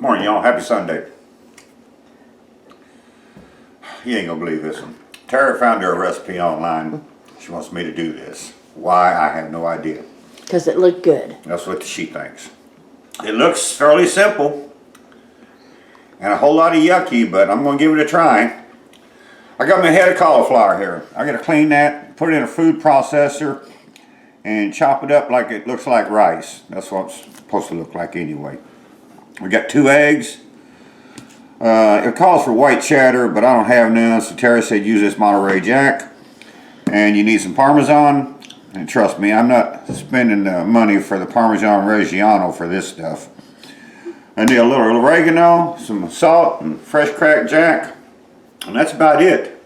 Morning, y'all. Happy Sunday. You ain't gonna believe this one. Tara found her a recipe online. She wants me to do this. Why? I have no idea. Because it looked good. That's what she thinks. It looks fairly simple and a whole lot of yucky, but I'm gonna give it a try. I got my head of cauliflower here. I gotta clean that, put it in a food processor, and chop it up like it looks like rice. That's what it's supposed to look like anyway. We got 2 eggs. It calls for white cheddar, but I don't have none, so Tara said use this Monterey Jack. And you need some Parmesan. And trust me, I'm not spending money for the Parmesan Reggiano for this stuff. I need a little oregano, some salt, and fresh cracked Jack. And that's about it.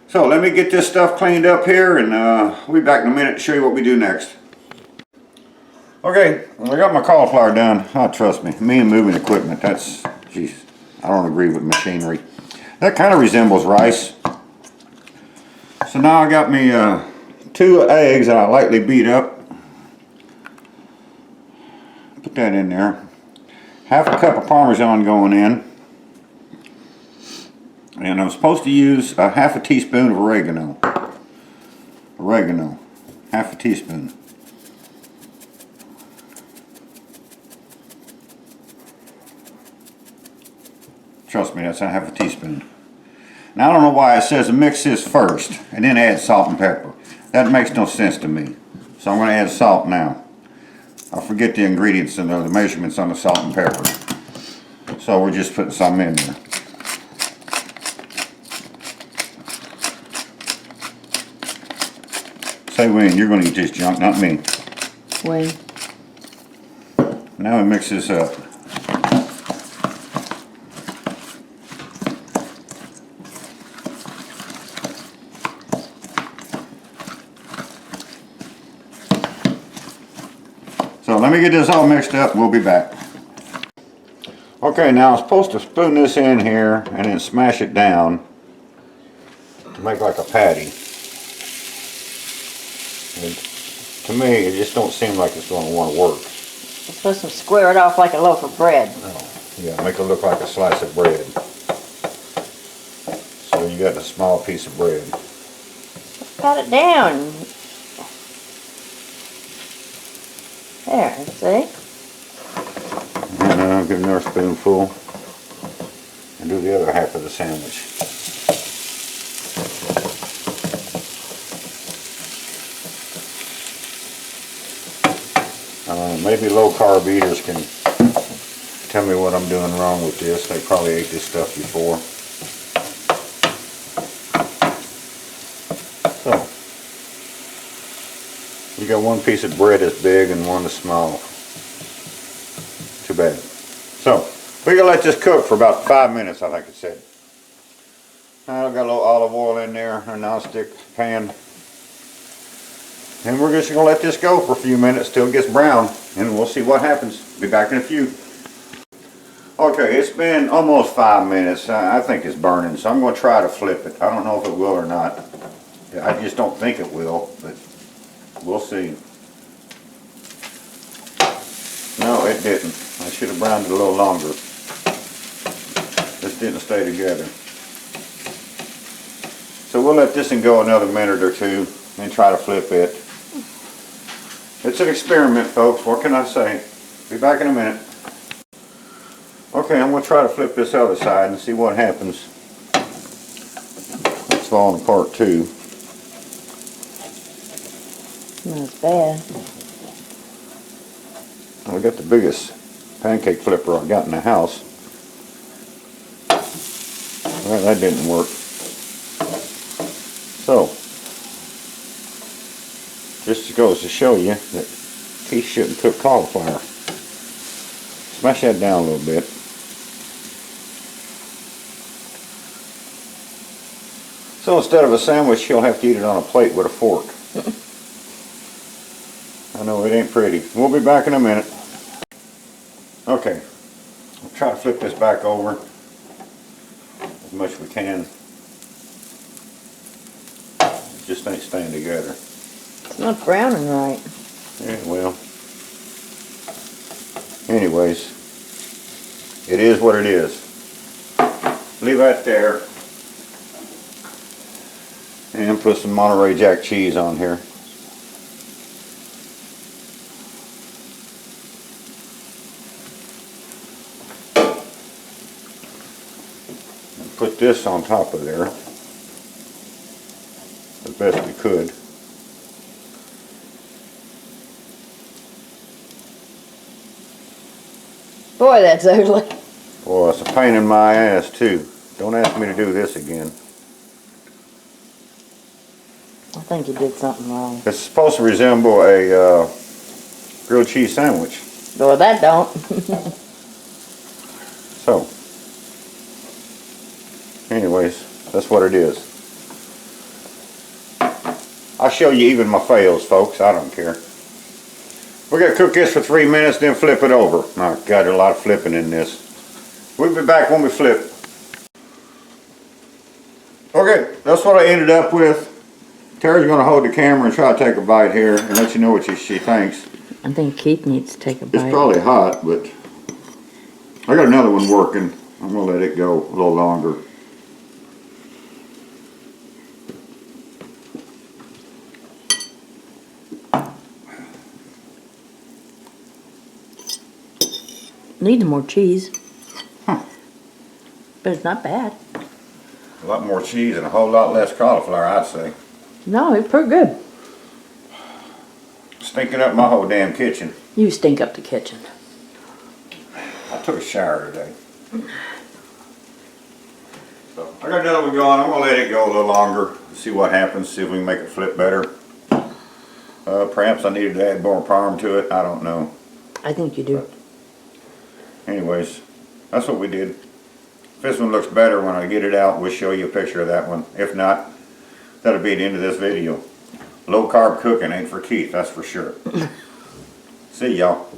So let me get this stuff cleaned up here, and we'll be back in a minute to show you what we do next. Okay, well, I got my cauliflower done. Oh, trust me, me and moving equipment, that's, jeez, I don't agree with machinery. That kind of resembles rice. So now I got me 2 eggs that I lightly beat up. Put that in there. Half a cup of Parmesan going in. And I'm supposed to use a half a teaspoon of oregano. Half a teaspoon. Trust me, that's a half a teaspoon. Now I don't know why it says to mix this first and then add salt and pepper. That makes no sense to me. So I'm going to add salt now. I'll forget the ingredients and the measurements on the salt and pepper. So we're just putting some in there. Say Wayne, you're going to eat this junk, not me. Wayne. Now we mix this up. So let me get this all mixed up, we'll be back. Okay, now I'm supposed to spoon this in here and then smash it down to make like a patty. And to me, it just don't seem like it's going to want to work. You're supposed to square it off like a loaf of bread. Oh, yeah, make it look like a slice of bread. So you got a small piece of bread. Pat it down. There, see? And I'll give another spoonful and do the other half of the sandwich. Maybe low carb eaters can tell me what I'm doing wrong with this. They probably ate this stuff before. So, you got one piece of bread that's big and one that's small. Too bad. So, we're going to let this cook for about 5 minutes, I think it said. Now I've got a little olive oil in there, a non-stick pan. And we're just going to let this go for a few minutes till it gets brown, and we'll see what happens. Be back in a few. Okay, it's been almost 5 minutes. I think it's burning, so I'm going to try to flip it. I don't know if it will or not. I just don't think it will, but we'll see. No, it didn't. I should have browned it a little longer. This didn't stay together. So we'll let this one go another minute or two and try to flip it. It's an experiment, folks. What can I say? Be back in a minute. Okay, I'm going to try to flip this other side and see what happens. It's falling apart too. That's bad. I got the biggest pancake flipper I got in the house. Well, that didn't work. So, just goes to show you that he shouldn't cook cauliflower. Smash that down a little bit. So instead of a sandwich, you'll have to eat it on a plate with a fork. I know it ain't pretty. We'll be back in a minute. Okay, I'll try to flip this back over as much as we can. It just ain't staying together. It's not browning right. Yeah, well. Anyways, it is what it is. Leave that there. And put some Monterey Jack cheese on here. And put this on top of there as best we could. Boy, that's ugly. Boy, it's a pain in my ass too. Don't ask me to do this again. I think you did something wrong. It's supposed to resemble a grilled cheese sandwich. Well, that don't. So, anyways, that's what it is. I'll show you even my fails, folks. I don't care. We're going to cook this for 3 minutes, then flip it over. My God, there's a lot of flipping in this. We'll be back when we flip. Okay, that's what I ended up with. Tara's going to hold the camera and try to take a bite here and let you know what she thinks. I think Keith needs to take a bite. It's probably hot, but I got another one working. I'm going to let it go a little longer. Needs more cheese. Huh. But it's not bad. A lot more cheese and a whole lot less cauliflower, I'd say. No, it's pretty good. Stinking up my whole damn kitchen. You stink up the kitchen. I took a shower today. So I got another one going. I'm going to let it go a little longer. See what happens. See if we can make it flip better. Perhaps I needed to add more parm to it. I don't know. I think you do. Anyways, that's what we did. If this one looks better when I get it out, we'll show you a picture of that one. If not, that'll be the end of this video. Low carb cooking ain't for Keith, that's for sure. See y'all.